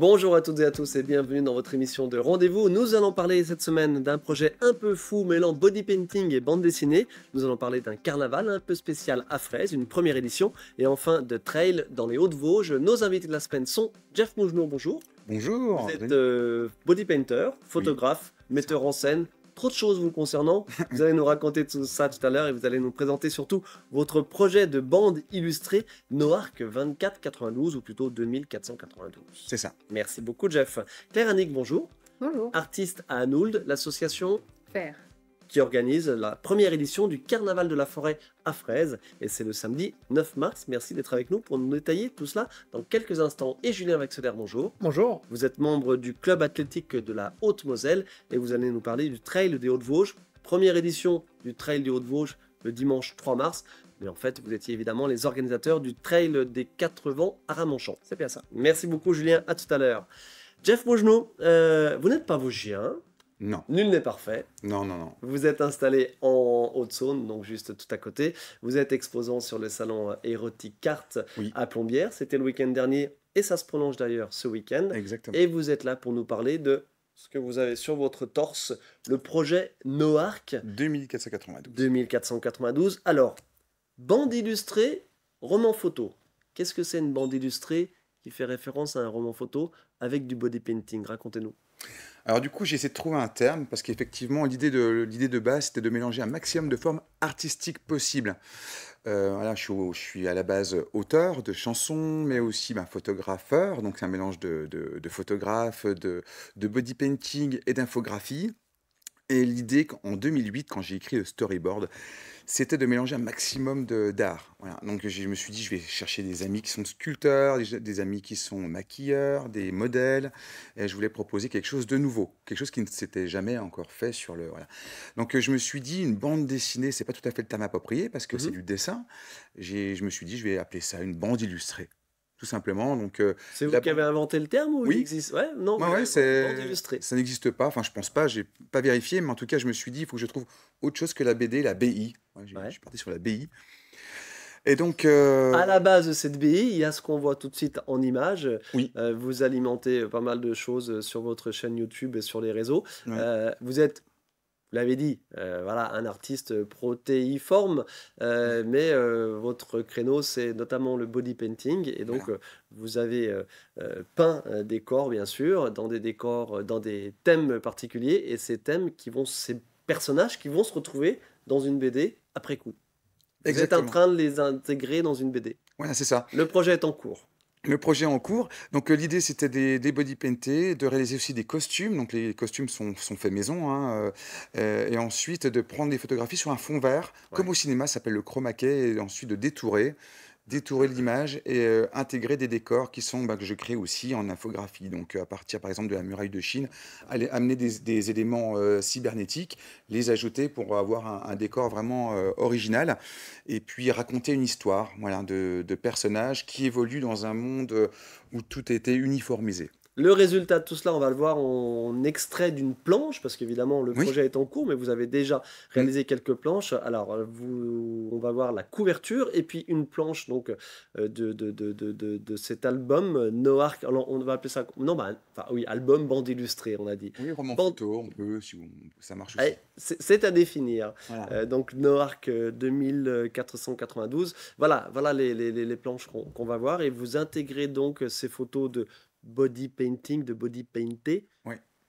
Bonjour à toutes et à tous et bienvenue dans votre émission de rendez-vous. Nous allons parler cette semaine d'un projet un peu fou mêlant body painting et bande dessinée. Nous allons parler d'un carnaval un peu spécial à Fraise, une première édition, et enfin de trail dans les Hauts-de-Vosges. Nos invités de la semaine sont Jeff Mougenot, bonjour. Bonjour. Vous êtes body painter, photographe, metteur en scène. Trop de choses vous concernant. Vous allez nous raconter tout ça tout à l'heure et vous allez nous présenter surtout votre projet de bande illustrée Noarc 2492 ou plutôt 2492. C'est ça. Merci beaucoup Jeff. Claire Annick, bonjour. Bonjour. Artiste à Anould, l'association Faire. qui organise la première édition du Carnaval de la Forêt à Fraise. Et c'est le samedi 9 mars. Merci d'être avec nous pour nous détailler tout cela dans quelques instants. Et Julien Vaxelaire, bonjour. Bonjour. Vous êtes membre du club athlétique de la Haute-Moselle et vous allez nous parler du Trail des Hauts-de-Vosges. Première édition du Trail des Hauts-de-Vosges le dimanche 3 mars. Mais en fait, vous étiez évidemment les organisateurs du Trail des Quatre Vents à Ramonchamp. C'est bien ça. Merci beaucoup Julien, à tout à l'heure. Jeff Mougenot, vous n'êtes pas vosgien. Non. Nul n'est parfait. Non, non, non. Vous êtes installé en Haute-Saône, donc juste tout à côté. Vous êtes exposant sur le salon Érotique Art Oui. à Plombières. C'était le week-end dernier et ça se prolonge d'ailleurs ce week-end. Exactement. Et vous êtes là pour nous parler de ce que vous avez sur votre torse, le projet Noarc 2492. 2492. Alors, bande illustrée, roman photo. Qu'est-ce que c'est une bande illustrée qui fait référence à un roman photo avec du body painting? Racontez-nous. Alors du coup, j'ai essayé de trouver un terme parce qu'effectivement, l'idée de base, c'était de mélanger un maximum de formes artistiques possibles. Voilà, je suis à la base auteur de chansons, mais aussi photographeur. Donc c'est un mélange de photographe, de body painting et d'infographie. Et l'idée, en 2008, quand j'ai écrit le storyboard, c'était de mélanger un maximum d'art. Voilà. Donc je me suis dit, je vais chercher des amis qui sont sculpteurs, des amis qui sont maquilleurs, des modèles. Et je voulais proposer quelque chose de nouveau, quelque chose qui ne s'était jamais encore fait sur le... Voilà. Donc je me suis dit, une bande dessinée, c'est pas tout à fait le terme approprié parce que c'est du dessin. Je me suis dit, je vais appeler ça une bande illustrée. Tout simplement. Donc, C'est vous qui avez inventé le terme ou Oui. il existe? Ouais, non, ouais, bande illustrée. ça n'existe pas. Enfin, je pense pas. J'ai pas vérifié, mais en tout cas, je me suis dit, il faut que je trouve autre chose que la BD, la BI. Ouais, je suis parti sur la BI. Et donc, à la base de cette BI, il y a ce qu'on voit tout de suite en image. Oui. Vous alimentez pas mal de choses sur votre chaîne YouTube et sur les réseaux. Ouais. Vous êtes, vous l'avez dit, voilà, un artiste protéiforme, mais votre créneau, c'est notamment le body painting. Et donc, vous avez peint des corps, bien sûr, dans des décors, dans des thèmes particuliers. Et ces personnages qui vont se retrouver dans une BD après coup. Vous êtes en train de les intégrer dans une BD. Voilà, c'est ça. Le projet est en cours. Le projet en cours. Donc l'idée c'était des body paintés, de réaliser aussi des costumes. Donc les costumes sont faits maison. Hein, et ensuite de prendre des photographies sur un fond vert, comme au cinéma, ça s'appelle le chroma key, et ensuite de détourer l'image et intégrer des décors qui sont que je crée aussi en infographie. Donc à partir par exemple de la muraille de Chine, amener des éléments cybernétiques, les ajouter pour avoir un décor vraiment original et puis raconter une histoire, voilà, de personnages qui évoluent dans un monde où tout était uniformisé. Le résultat de tout cela, on va le voir en extrait d'une planche, parce qu'évidemment le projet est en cours, mais vous avez déjà réalisé quelques planches. Alors, on va voir la couverture et puis une planche donc de cet album Noarc. Alors, on va appeler ça, non, album bande illustrée, on a dit. Oui, roman photo, on peut, ça marche aussi. C'est à définir. Voilà. Donc Noarc 2492. Voilà les planches qu'on va voir et vous intégrez donc ces photos de body painting, de body painté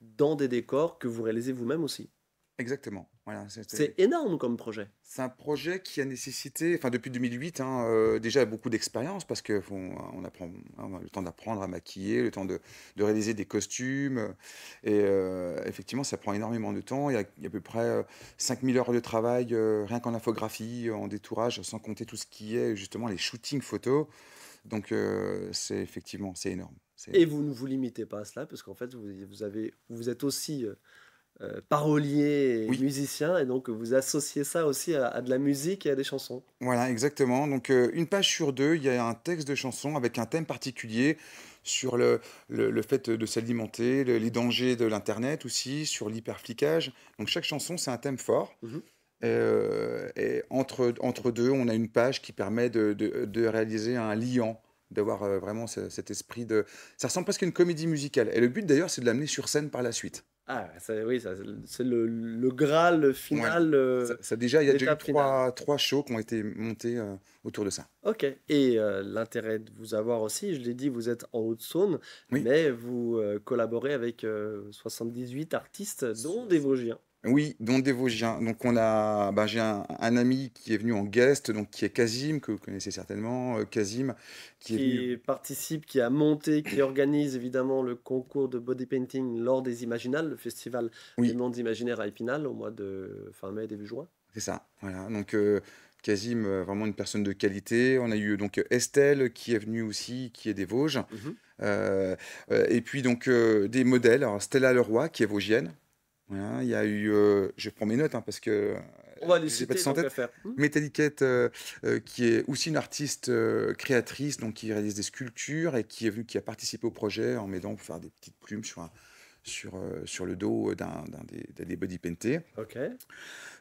dans des décors que vous réalisez vous-même aussi. Exactement. Voilà, c'est énorme comme projet. C'est un projet qui a nécessité, depuis 2008, déjà beaucoup d'expérience parce qu'on apprend, on a le temps d'apprendre à maquiller, le temps de réaliser des costumes. Et effectivement, ça prend énormément de temps. Il y a à peu près 5000 heures de travail, rien qu'en infographie, en détourage, sans compter tout ce qui est justement les shootings photos. Donc, c'est énorme. Et vous ne vous limitez pas à cela, parce qu'en fait, vous êtes aussi parolier et musicien, et donc vous associez ça aussi à de la musique et à des chansons. Voilà, exactement. Donc, une page sur deux, il y a un texte de chanson avec un thème particulier sur le fait de s'alimenter, les dangers de l'Internet aussi, sur l'hyperflicage. Donc, chaque chanson, c'est un thème fort. Et entre deux, on a une page qui permet de réaliser un liant d'avoir vraiment cet esprit de... Ça ressemble presque à une comédie musicale. Et le but d'ailleurs, c'est de l'amener sur scène par la suite. Ah, oui, c'est le Graal Voilà. final, Déjà, il y a déjà eu l'étape finale. trois shows qui ont été montés autour de ça. Ok. Et l'intérêt de vous avoir aussi, je l'ai dit, vous êtes en Haute-Saône, Oui. mais vous collaborez avec 78 artistes, dont des Vosgiens. Oui, dont des Vosgiens. Donc j'ai un ami qui est venu en guest, donc qui est Kazim, que vous connaissez certainement, Kazim, qui est venu. Qui participe, qui a monté, qui organise évidemment le concours de body painting lors des Imaginales, le festival des Oui, mondes imaginaires à Épinal au mois de fin mai, début juin. c'est ça. Voilà. Donc Kazim, vraiment une personne de qualité. On a eu donc Estelle qui est venue aussi, qui est des Vosges. Mhm. Et puis donc des modèles. Alors Stella Leroy qui est vosgienne. Voilà. Il y a eu, je prends mes notes parce que On va les je les ai pas citer tous en tant qu'à tête. faire. Métalliquette, qui est aussi une artiste créatrice, donc qui réalise des sculptures et qui a participé au projet en m'aidant pour faire des petites plumes sur le dos des body paintés. Ok.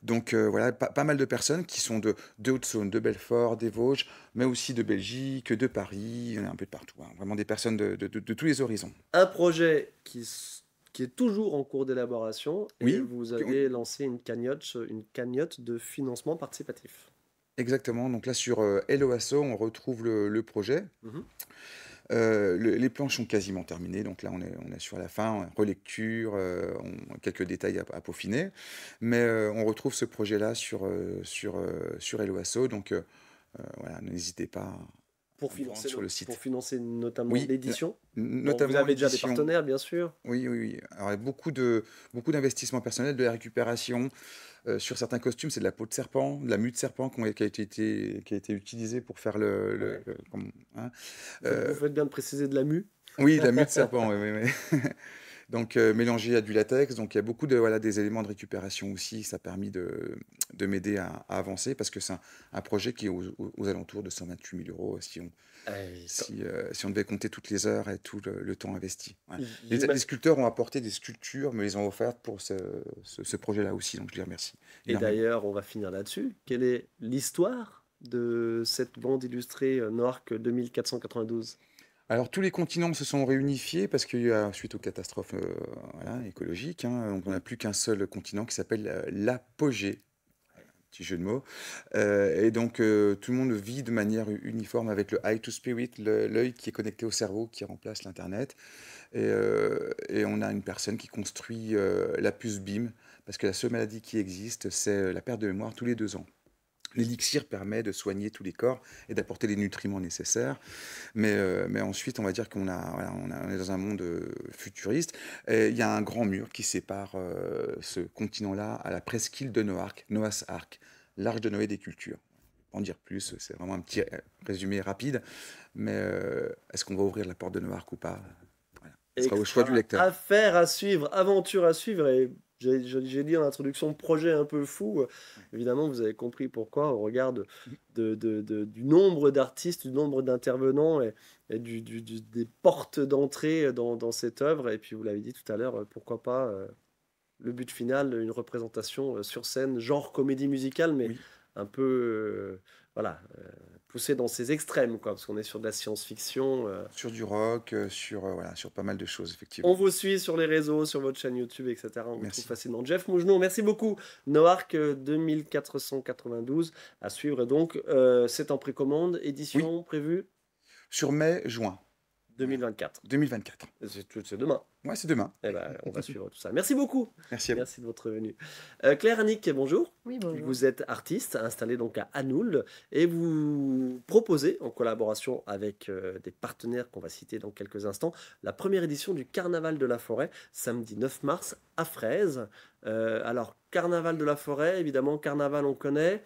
Donc voilà, pas mal de personnes qui sont de Haute-Saône, de Belfort, des Vosges, mais aussi de Belgique, de Paris, il y en a un peu de partout, hein. Vraiment des personnes de tous les horizons. Un projet qui est toujours en cours d'élaboration et Oui, vous avez lancé une cagnotte de financement participatif. exactement. Donc là, sur Hello Asso, on retrouve le projet. Mhm. Les planches sont quasiment terminées, donc là on est sur la fin, relecture, quelques détails à peaufiner, mais on retrouve ce projet-là sur Hello Asso, donc voilà, n'hésitez pas Pour à vous rendre sur le pour site. financer notamment Oui, l'édition. Bon, vous notamment avez déjà des l'édition. partenaires, bien sûr. Oui, oui, oui. Alors, il y a beaucoup d'investissements personnels, de la récupération. Sur certains costumes, c'est de la peau de serpent, de la mue de serpent qui a été utilisée pour faire Ouais. hein. Vous Euh, faites bien de préciser de la mue. oui, de la mue de serpent, oui, oui, oui. Donc, mélangé à du latex. Donc, il y a beaucoup des éléments de récupération aussi. Ça a permis de m'aider à avancer parce que c'est un projet qui est aux alentours de 128 000 euros Euh, si on devait compter toutes les heures et tout le temps investi. Voilà. Les j'ima- sculpteurs ont apporté des sculptures, mais ils ont offert pour ce projet-là aussi. Donc, je les remercie Et énormément. d'ailleurs, on va finir là-dessus. Quelle est l'histoire de cette bande illustrée Noarc 2492? Alors, tous les continents se sont réunifiés parce qu'il y a, suite aux catastrophes voilà, écologiques, hein, donc on n'a plus qu'un seul continent qui s'appelle l'apogée. Petit jeu de mots. Et donc, tout le monde vit de manière uniforme avec le eye to spirit, l'œil qui est connecté au cerveau, qui remplace l'Internet. Et on a une personne qui construit la puce BIM, parce que la seule maladie qui existe, c'est la perte de mémoire tous les 2 ans. L'élixir permet de soigner tous les corps et d'apporter les nutriments nécessaires. Mais ensuite, on va dire on est dans un monde futuriste. Et il y a un grand mur qui sépare ce continent-là à la presqu'île de Noark, Noah's Ark, l'arche de Noé des cultures. Pas en dire plus, c'est vraiment un petit résumé rapide. Mais est-ce qu'on va ouvrir la porte de Noark ou pas? Voilà. Ce sera au choix du Extra. lecteur. Affaire à suivre, aventure à suivre. Et j'ai dit en introduction, projet un peu fou. Évidemment, vous avez compris pourquoi, au regard du nombre d'artistes, du nombre d'intervenants et des portes d'entrée dans cette œuvre. Et puis, vous l'avez dit tout à l'heure, pourquoi pas le but final, une représentation sur scène, genre comédie musicale, mais Oui, un peu voilà, poussé dans ses extrêmes, quoi, parce qu'on est sur de la science-fiction. sur du rock, voilà, sur pas mal de choses, On effectivement. vous suit sur les réseaux, sur votre chaîne YouTube, etc. On vous trouve Merci. facilement. Jeff Mougenon, merci beaucoup. Noarc 2492 à suivre donc. C'est en précommande, Oui, édition prévue sur mai, juin. Voilà. 2024. 2024. C'est demain. Ouais, c'est demain. Eh ben, on va suivre tout ça. Merci beaucoup. Merci à vous. Merci de votre venue. Claire Annick, bonjour. Oui, bonjour. Vous êtes artiste, installé donc à Anoul, et vous proposez, en collaboration avec des partenaires qu'on va citer dans quelques instants, la première édition du Carnaval de la Forêt, samedi 9 mars à Fraise. Alors, Carnaval de la Forêt, évidemment, Carnaval on connaît.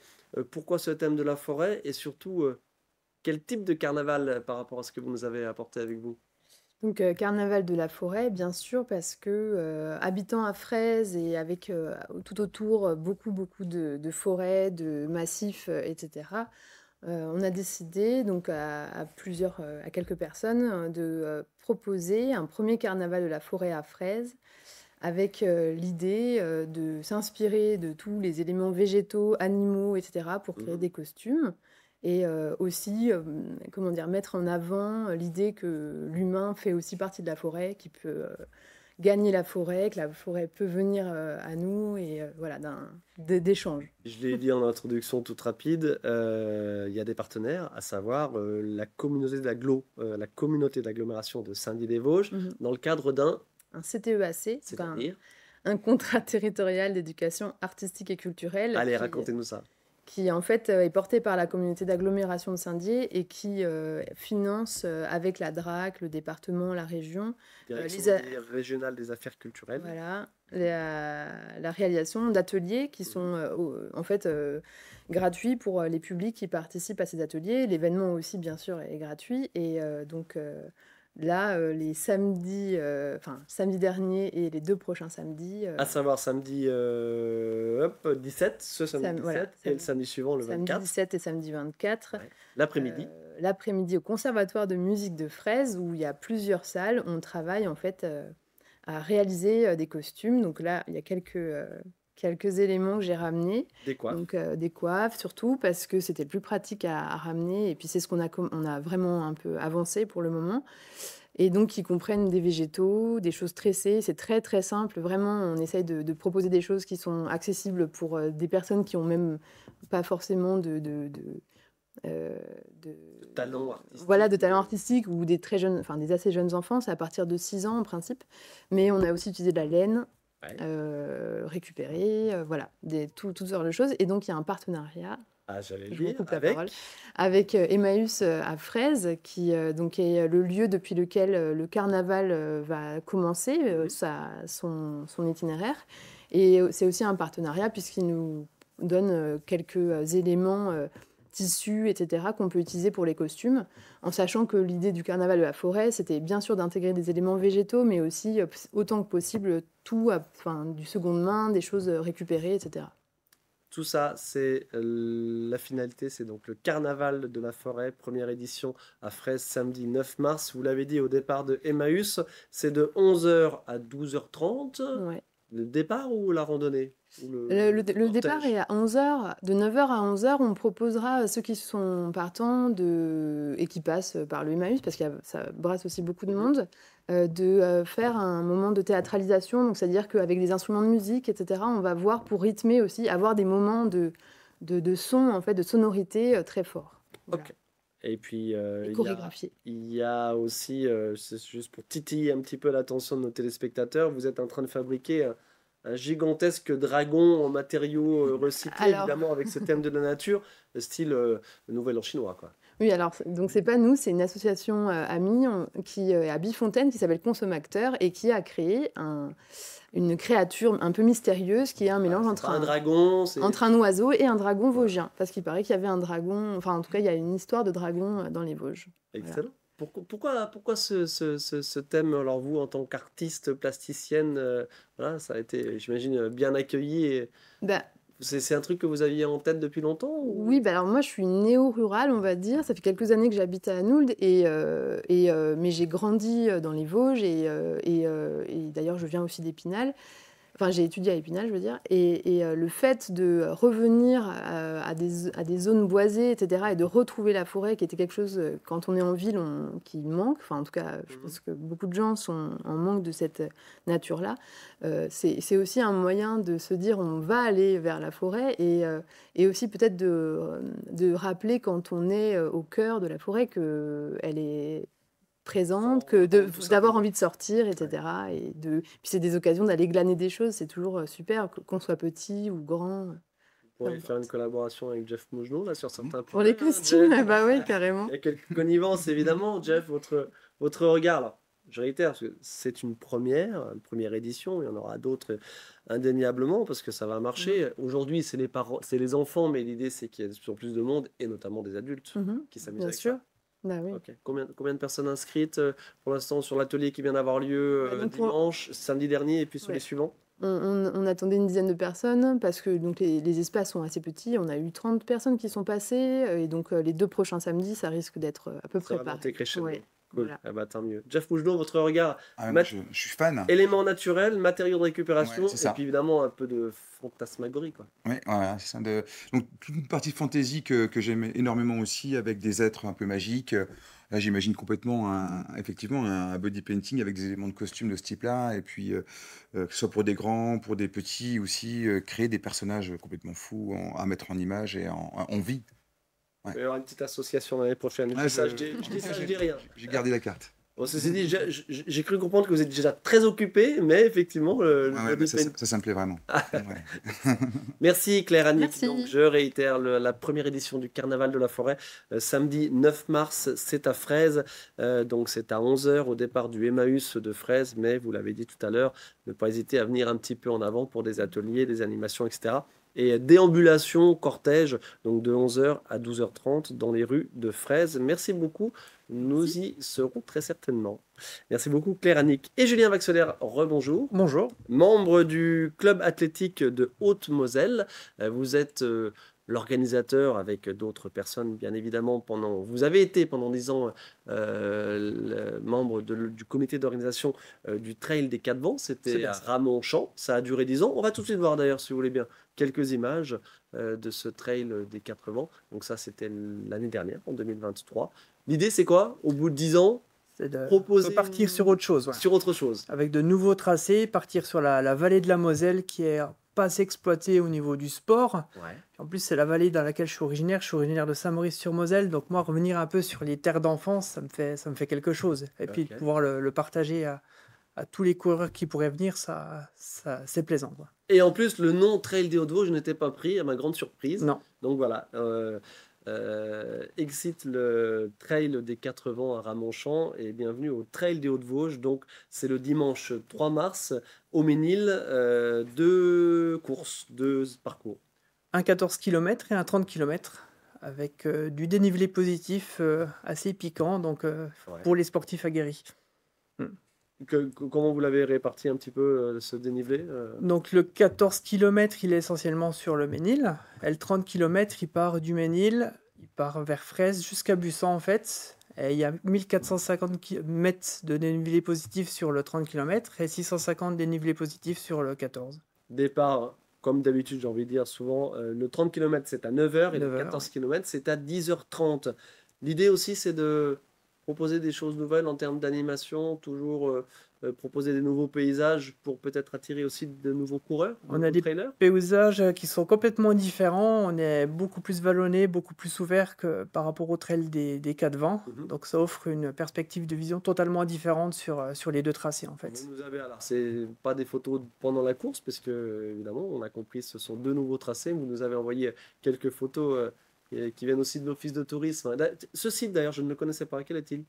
Pourquoi ce thème de la forêt et surtout, quel type de carnaval par rapport à ce que vous nous avez apporté avec vous? Donc, carnaval de la forêt, bien sûr, parce que habitant à Fraise et avec tout autour beaucoup de forêts, de massifs, etc. On a décidé donc à quelques personnes de proposer un premier carnaval de la forêt à Fraise avec l'idée de s'inspirer de tous les éléments végétaux, animaux, etc. pour créer Mhm. des costumes. et aussi, comment dire, mettre en avant l'idée que l'humain fait aussi partie de la forêt, qu'il peut gagner la forêt, que la forêt peut venir à nous, et voilà, d'échanges. Je l'ai dit en introduction toute rapide, il y a des partenaires, à savoir la la communauté d'agglomération de Saint-Dié-des-Vosges, dans le cadre d'un, Un CTEAC, c'est-à-dire, un contrat territorial d'éducation artistique et culturelle allez, racontez-nous ça. qui en fait est porté par la communauté d'agglomération de Saint-Dié et qui finance avec la DRAC, le département, la région, Direction régionale des affaires culturelles. voilà, la réalisation d'ateliers qui sont en fait gratuits pour les publics qui participent à ces ateliers. L'événement aussi, bien sûr, est gratuit. Et donc là, les samedis, samedi dernier et les 2 prochains samedis. À savoir samedi 17, ce samedi 17, voilà, et le samedi suivant, le samedi 24. 17 et samedi 24. Ouais. L'après-midi. L'après-midi au Conservatoire de musique de Fraise, où il y a plusieurs salles. On travaille en fait à réaliser des costumes. Donc là, il y a quelques éléments que j'ai ramenés. Des coiffes. Donc des coiffes surtout, parce que c'était le plus pratique à ramener. Et puis c'est ce qu'on a vraiment un peu avancé pour le moment. Et donc, ils comprennent des végétaux, des choses tressées. C'est très, très simple. Vraiment, on essaye de proposer des choses qui sont accessibles pour des personnes qui ont même pas forcément de talent artistique. Voilà, de talent artistique, ou des très jeunes, des assez jeunes enfants. C'est à partir de 6 ans, en principe. Mais on a aussi utilisé de la laine récupérée, voilà, toutes sortes de choses. Et donc, il y a un partenariat. J'allais Je vous dire, coupe la parole. Avec Emmaüs à Fraise, qui donc est le lieu depuis lequel le carnaval va commencer son itinéraire. Et c'est aussi un partenariat puisqu'il nous donne quelques éléments tissus, etc., qu'on peut utiliser pour les costumes, en sachant que l'idée du carnaval de la forêt, c'était bien sûr d'intégrer des éléments végétaux, mais aussi autant que possible tout, du seconde main, des choses récupérées, etc. Tout ça, c'est la finalité, c'est donc le carnaval de la forêt, première édition à Fraise, samedi 9 mars. Vous l'avez dit au départ de Emmaüs, c'est de 11h à 12h30. Ouais. Le départ ou la randonnée? Le départ est à 11h. De 9h à 11h, on proposera à ceux qui sont partants et qui passent par le Emmaüs, parce que ça brasse aussi beaucoup de monde, de faire un moment de théâtralisation. Donc, c'est-à-dire qu'avec des instruments de musique, etc., on va voir, pour rythmer aussi, avoir des moments de son, en fait, de sonorité très forts. Voilà. Ok. Et puis, chorégraphié. il y a aussi, c'est juste pour titiller un petit peu l'attention de nos téléspectateurs, vous êtes en train de fabriquer un gigantesque dragon en matériaux recyclés, évidemment, avec ce thème de la nature, style Nouvel An chinois, quoi. Oui, alors, donc c'est pas nous, c'est une association amie qui est à Bifontaine, qui s'appelle Consomacteur, et qui a créé une créature un peu mystérieuse qui est un mélange entre un dragon, entre un oiseau et un dragon vosgien. Parce qu'il paraît qu'il y avait un dragon, en tout cas, il y a une histoire de dragon dans les Vosges. Excellent. Voilà. Pourquoi ce thème, alors vous, en tant qu'artiste plasticienne, voilà, ça a été, j'imagine, bien accueilli c'est un truc que vous aviez en tête depuis longtemps ou... Oui, alors moi je suis néo-rurale, on va dire. Ça fait quelques années que j'habite à Anould, mais j'ai grandi dans les Vosges et d'ailleurs je viens aussi d'Épinal. Enfin, j'ai étudié à Épinal, je veux dire. Et le fait de revenir à des zones boisées, etc., et de retrouver la forêt, qui était quelque chose, quand on est en ville, qui manque. Enfin, en tout cas, je pense que beaucoup de gens sont en manque de cette nature-là. C'est aussi un moyen de se dire on va aller vers la forêt et aussi peut-être de rappeler quand on est au cœur de la forêt qu'elle est présente, d'avoir envie de sortir, etc. Ouais. Puis c'est des occasions d'aller glaner des choses, c'est toujours super, qu'on soit petit ou grand. Vous pourriez faire une collaboration avec Jeff Mougenon, là, sur certains points. Pour les costumes, bah oui, carrément. Il y a quelques connivences, évidemment. Jeff, votre regard, là, je réitère, parce que c'est une première édition, il y en aura d'autres indéniablement, parce que ça va marcher. Aujourd'hui, c'est les parents, c'est les enfants, mais l'idée, c'est qu'il y ait de plus en plus de monde, et notamment des adultes qui s'amusent avec ça. Bah oui. Okay. Combien de personnes inscrites pour l'instant sur l'atelier qui vient d'avoir lieu dimanche, samedi dernier et puis sur les suivants? On attendait une dizaine de personnes parce que donc, les espaces sont assez petits. On a eu 30 personnes qui sont passées et donc les 2 prochains samedis, ça risque d'être à peu près pareil. Ouais. Cool. Voilà. Ah bah, tant mieux. Jeff Mougenot, votre regard, Ah, moi, mat- je suis fan. éléments naturels, matériaux de Ouais, récupération, c'est et ça. puis évidemment un peu de fantasmagorie, quoi. Ouais, voilà, c'est ça. Donc, toute une partie fantasy que j'aime énormément aussi, avec des êtres un peu magiques. Là, j'imagine complètement, effectivement, un body painting avec des éléments de costume de ce type-là. Et puis, que ce soit pour des grands, pour des petits aussi, créer des personnages complètement fous à mettre en image et en vie. Il Ouais. va y avoir une petite association l'année prochaine. Je Ouais, dis ça, je dis ça, je dis rien. j'ai gardé la carte. Bon, ceci dit, j'ai cru comprendre que vous êtes déjà très occupé, mais effectivement, le Ouais, ouais, body ça, paint. ça me plaît vraiment. Ouais. Merci Claire Annick. Merci. Donc, je réitère la première édition du Carnaval de la Forêt, samedi 9 mars, c'est à Fraise. Donc c'est à 11 h au départ du Emmaüs de Fraise, mais vous l'avez dit tout à l'heure, ne pas hésiter à venir un petit peu en avant pour des ateliers, des animations, etc. Et déambulation, cortège, donc de 11 h à 12 h 30 dans les rues de Fraise. Merci beaucoup, nous y serons très certainement. Merci beaucoup Claire Annick et Julien Vaxelaire, rebonjour. Bonjour. Membre du club athlétique de Haute-Moselle, vous êtes l'organisateur avec d'autres personnes, bien évidemment. Vous avez été pendant 10 ans membre du comité d'organisation du Trail des Quatre Vents. C'est C'était bien à ça. Ramonchamp. Ça a duré 10 ans. On va tout de suite voir d'ailleurs, si vous voulez bien, quelques images de ce Trail des Quatre Vents. Donc ça, c'était l'année dernière, en 2023. L'idée, c'est quoi? Au bout de 10 ans, C'est de proposer partir sur autre chose, ouais. sur autre chose. Avec de nouveaux tracés, partir sur la vallée de la Moselle qui est pas assez exploitée au niveau du sport. Ouais. En plus, c'est la vallée dans laquelle je suis originaire. Je suis originaire de Saint-Maurice-sur-Moselle. Donc moi, revenir un peu sur les terres d'enfance, ça me fait quelque chose. Et puis, Ok. de pouvoir le partager à tous les coureurs qui pourraient venir, c'est plaisant, quoi. Et en plus, le nom Trail des Hauts-de-Vosges n'était pas pris, à ma grande surprise. Non. Donc voilà, exit le Trail des Quatre Vents à Ramonchamp et bienvenue au Trail des Hauts-de-Vosges. Donc c'est le dimanche 3 mars au Ménil, 2 courses, 2 parcours. Un 14 km et un 30 km avec du dénivelé positif assez piquant, donc pour les sportifs aguerris. Comment vous l'avez réparti un petit peu ce dénivelé Donc le 14 km, il est essentiellement sur le Ménil. Et le 30 km, il part du Ménil, il part vers Fraise jusqu'à Bussan en fait. Et il y a 1450 mètres de dénivelé positif sur le 30 km et 650 dénivelé positif sur le 14. Départ, comme d'habitude, j'ai envie de dire souvent, le 30 km c'est à 9 h et le 9 heures. 14 km c'est à 10 h 30. L'idée aussi c'est de proposer des choses nouvelles en termes d'animation, toujours proposer des nouveaux paysages pour peut-être attirer aussi de nouveaux coureurs, de On a nouveaux des trailers. paysages qui sont complètement différents. On est beaucoup plus vallonné, beaucoup plus ouvert que par rapport au trail des Quatre Vents. Mhm. Donc ça offre une perspective de vision totalement différente sur les deux tracés en fait. Vous nous avez alors, c'est pas des photos pendant la course, parce que évidemment, on a compris, ce sont 2 nouveaux tracés. Vous nous avez envoyé quelques photos qui viennent aussi de l'office de tourisme. Ce site d'ailleurs, je ne le connaissais pas. Quel est-il?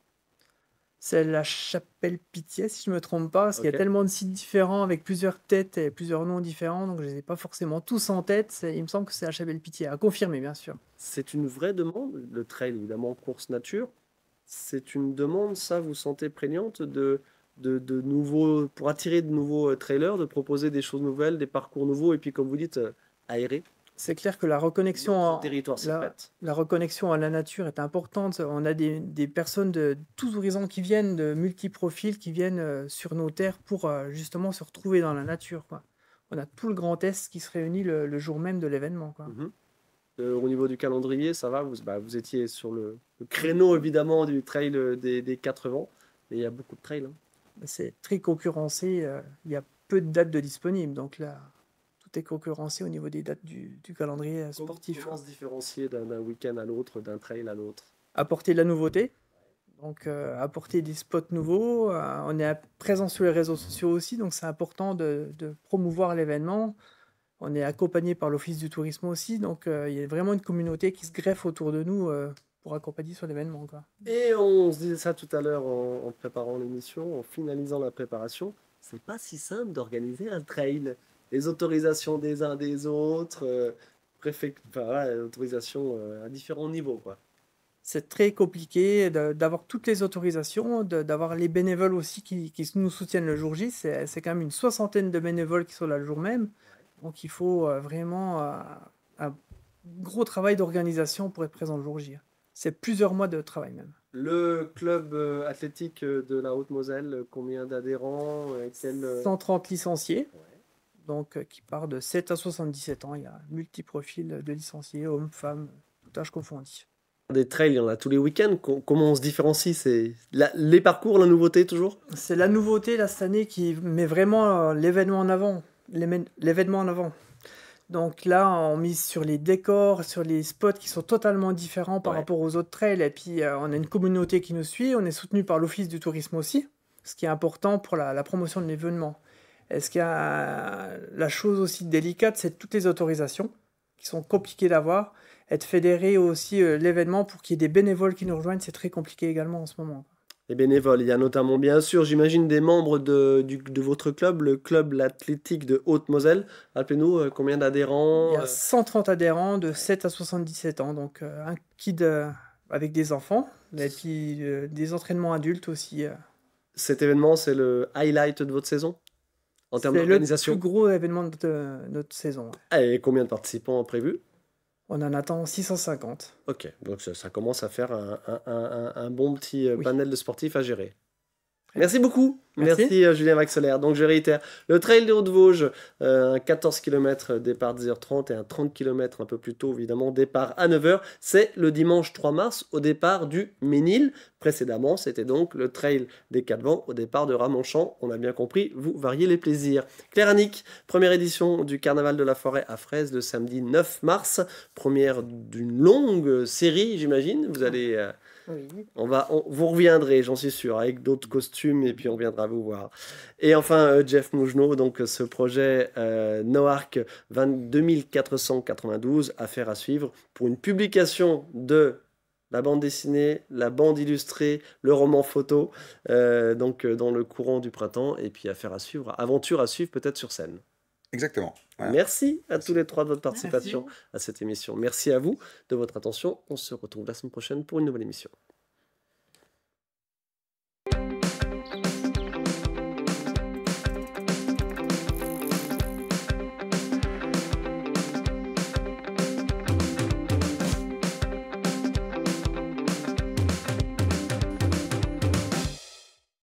C'est la chapelle Pitié, si je ne me trompe pas, parce qu'il y Ok. a tellement de sites différents avec plusieurs têtes et plusieurs noms différents, donc je ne les ai pas forcément tous en tête. Il me semble que c'est la chapelle Pitié, à confirmer bien sûr. C'est une vraie demande, le trail évidemment course nature. C'est une demande, ça vous sentez prégnante de nouveaux, pour attirer de nouveaux trailers, de proposer des choses nouvelles, des parcours nouveaux et puis comme vous dites, aérés. C'est clair que la reconnexion, Notre territoire s'y prête. la reconnexion à la nature est importante. On a des personnes de tous horizons qui viennent, de multiprofils, qui viennent sur nos terres pour justement se retrouver dans la nature, quoi. On a tout le Grand Est qui se réunit le jour même de l'événement, quoi. Mhm. Au niveau du calendrier, ça va, vous étiez sur le créneau évidemment du trail des Quatre Vents, mais il y a beaucoup de trails. Hein. C'est très concurrencé. Il y a peu de dates de disponibles, donc là, tout est concurrencé au niveau des dates du calendrier sportif. Comment se différencier d'un week-end à l'autre, d'un trail à l'autre? Apporter de la nouveauté, donc apporter des spots nouveaux. On est présent sur les réseaux sociaux aussi, donc c'est important de promouvoir l'événement. On est accompagné par l'Office du tourisme aussi, donc il y a vraiment une communauté qui se greffe autour de nous pour accompagner sur l'événement, quoi. Et on se disait ça tout à l'heure en préparant l'émission, en finalisant la préparation. C'est pas si simple d'organiser un trail. Les autorisations des uns des autres, autorisations à différents niveaux, quoi. C'est très compliqué d'avoir toutes les autorisations, d'avoir les bénévoles aussi qui nous soutiennent le jour J. C'est quand même une 60aine de bénévoles qui sont là le jour même. Donc il faut vraiment un gros travail d'organisation pour être présent le jour J. C'est plusieurs mois de travail même. Le club athlétique de la Haute-Moselle, combien d'adhérents 130 licenciés, donc qui part de 7 à 77 ans. Il y a multi-profils de licenciés, hommes, femmes, tout âge confondu. Des trails, il y en a tous les week-ends. Comment on se différencie? Les parcours, la nouveauté toujours? C'est la nouveauté là, cette année qui met vraiment l'événement en avant. L'événement en avant. Donc là, on mise sur les décors, sur les spots qui sont totalement différents par rapport aux autres trails. Et puis, on a une communauté qui nous suit. On est soutenu par l'Office du tourisme aussi, ce qui est important pour la promotion de l'événement. Et ce qu'il y a, la chose aussi délicate, c'est toutes les autorisations qui sont compliquées d'avoir. Être fédéré aussi l'événement pour qu'il y ait des bénévoles qui nous rejoignent, c'est très compliqué également en ce moment. Les bénévoles, il y a notamment, bien sûr, j'imagine, des membres de votre club, le club athlétique de Haute-Moselle. Rappelez-nous, combien d'adhérents? Il y a 130 adhérents de 7 à 77 ans, donc un kid avec des enfants, et puis des entraînements adultes aussi. Cet événement, c'est le highlight de votre saison en termes d'organisation? C'est le plus gros événement de notre saison. Et combien de participants prévus? On en attend 650. Ok, donc ça commence à faire un bon petit panel de sportifs à gérer. Merci beaucoup. Merci Julien Vaxelaire. Donc je réitère, le Trail des Hauts-de-Vosges, un 14 km départ 10h30 et un 30 km un peu plus tôt évidemment, départ à 9h. C'est le dimanche 3 mars au départ du Ménil. Précédemment, c'était donc le Trail des Quatre-Vents au départ de Ramonchamp. On a bien compris, vous variez les plaisirs. Claire Annick, première édition du Carnaval de la Forêt à Fraise le samedi 9 mars. Première d'une longue série, j'imagine. Vous allez... Oui. Vous reviendrez, j'en suis sûr, avec d'autres costumes et puis on viendra vous voir. Et enfin, Jeff Mougenot, donc ce projet NOARC 2492, affaire à suivre pour une publication de la bande dessinée, la bande illustrée, le roman photo, donc dans le courant du printemps, et puis affaire à suivre, aventure à suivre peut-être sur scène. Exactement. Voilà. Merci à tous les trois de votre participation à cette émission. Merci à vous de votre attention. On se retrouve la semaine prochaine pour une nouvelle émission.